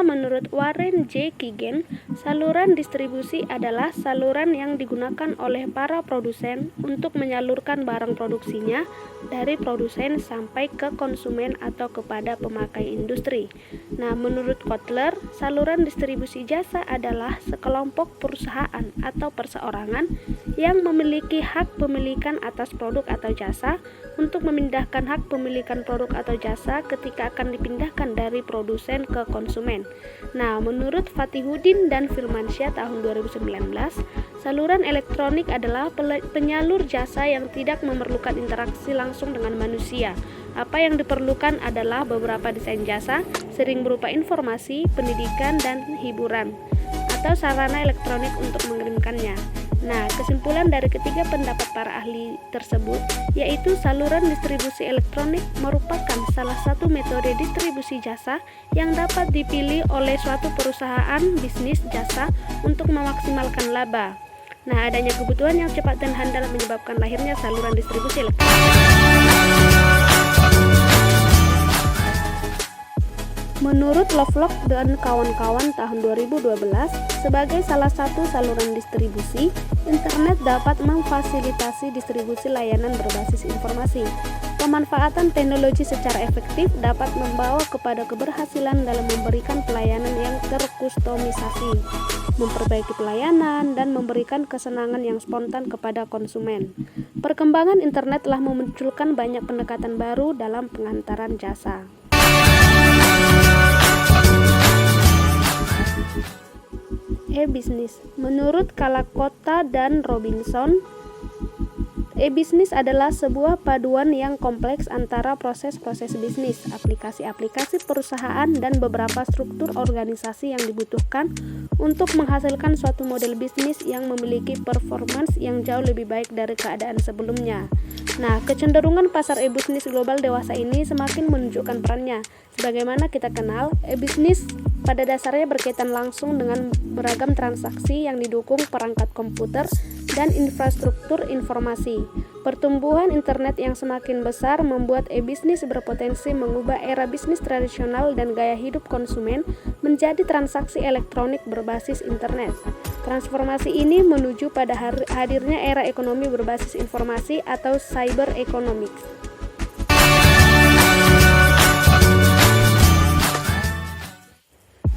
menurut Warren J. Kigen, saluran distribusi adalah saluran yang digunakan oleh para produsen untuk menyalurkan barang produksinya dari produsen sampai ke konsumen atau kepada pemakai industri. Nah, menurut Kotler, saluran distribusi jasa adalah sekelompok perusahaan atau perseorangan yang memiliki hak pemilikan atas produk atau jasa untuk memindahkan hak pemilikan produk atau jasa ketika akan dipindahkan dari produsen ke konsumen. Nah, menurut Fatihudin dan Firmansyah tahun 2019, saluran elektronik adalah penyalur jasa yang tidak memerlukan interaksi langsung dengan manusia. Apa yang diperlukan adalah beberapa desain jasa, sering berupa informasi, pendidikan, dan hiburan, atau sarana elektronik untuk mengirimkannya. Nah, kesimpulan dari ketiga pendapat para ahli tersebut yaitu saluran distribusi elektronik merupakan salah satu metode distribusi jasa yang dapat dipilih oleh suatu perusahaan bisnis jasa untuk memaksimalkan laba. Nah, adanya kebutuhan yang cepat dan handal menyebabkan lahirnya saluran distribusi elektronik. Menurut Lovelock dan kawan-kawan tahun 2012, sebagai salah satu saluran distribusi, internet dapat memfasilitasi distribusi layanan berbasis informasi. Pemanfaatan teknologi secara efektif dapat membawa kepada keberhasilan dalam memberikan pelayanan yang terkustomisasi, memperbaiki pelayanan, dan memberikan kesenangan yang spontan kepada konsumen. Perkembangan internet telah memunculkan banyak pendekatan baru dalam pengantaran jasa. E-bisnis. Menurut Kalakota dan Robinson, e-bisnis adalah sebuah paduan yang kompleks antara proses-proses bisnis, aplikasi-aplikasi perusahaan, dan beberapa struktur organisasi yang dibutuhkan untuk menghasilkan suatu model bisnis yang memiliki performance yang jauh lebih baik dari keadaan sebelumnya. Nah, kecenderungan pasar e-bisnis global dewasa ini semakin menunjukkan perannya. Sebagaimana kita kenal, e-bisnis pada dasarnya berkaitan langsung dengan beragam transaksi yang didukung perangkat komputer dan infrastruktur informasi. Pertumbuhan internet yang semakin besar membuat e-bisnis berpotensi mengubah era bisnis tradisional dan gaya hidup konsumen menjadi transaksi elektronik berbasis internet. Transformasi ini menuju pada hadirnya era ekonomi berbasis informasi atau cyber economics.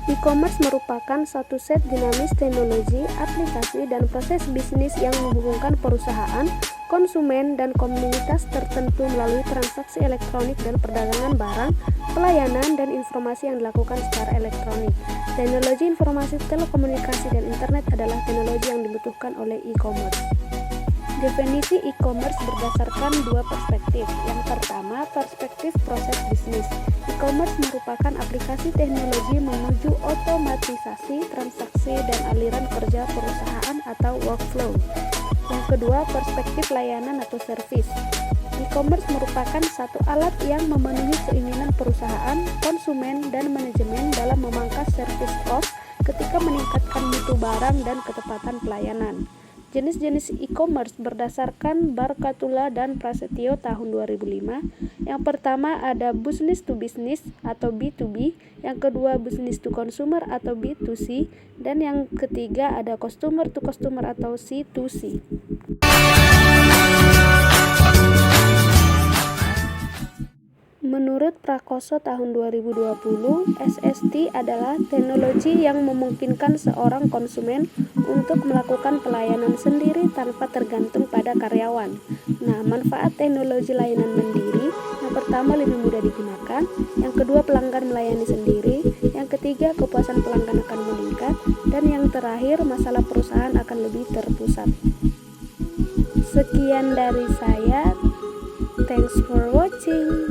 E-commerce merupakan satu set dinamis teknologi, aplikasi, dan proses bisnis yang menghubungkan perusahaan, konsumen, dan komunitas tertentu melalui transaksi elektronik dan perdagangan barang, pelayanan, dan informasi yang dilakukan secara elektronik. Teknologi informasi, telekomunikasi, dan internet adalah teknologi yang dibutuhkan oleh e-commerce. Definisi e-commerce berdasarkan dua perspektif. Yang pertama, perspektif proses bisnis. E-commerce merupakan aplikasi teknologi menuju otomatisasi transaksi dan aliran kerja perusahaan atau workflow. Yang kedua, perspektif layanan atau servis. E-commerce merupakan satu alat yang memenuhi keinginan perusahaan, konsumen, dan manajemen dalam memangkas service cost ketika meningkatkan mutu barang dan ketepatan pelayanan. Jenis-jenis e-commerce berdasarkan Barkatullah dan Prasetyo tahun 2005. Yang pertama ada business to business atau B2B, yang kedua business to consumer atau B2C, dan yang ketiga ada customer to customer atau C2C. Menurut Prakoso tahun 2020, SST adalah teknologi yang memungkinkan seorang konsumen untuk melakukan pelayanan sendiri tanpa tergantung pada karyawan. Nah, manfaat teknologi layanan mandiri, yang pertama lebih mudah digunakan, yang kedua pelanggan melayani sendiri, yang ketiga kepuasan pelanggan akan meningkat, dan yang terakhir masalah perusahaan akan lebih terpusat. Sekian dari saya, thanks for watching.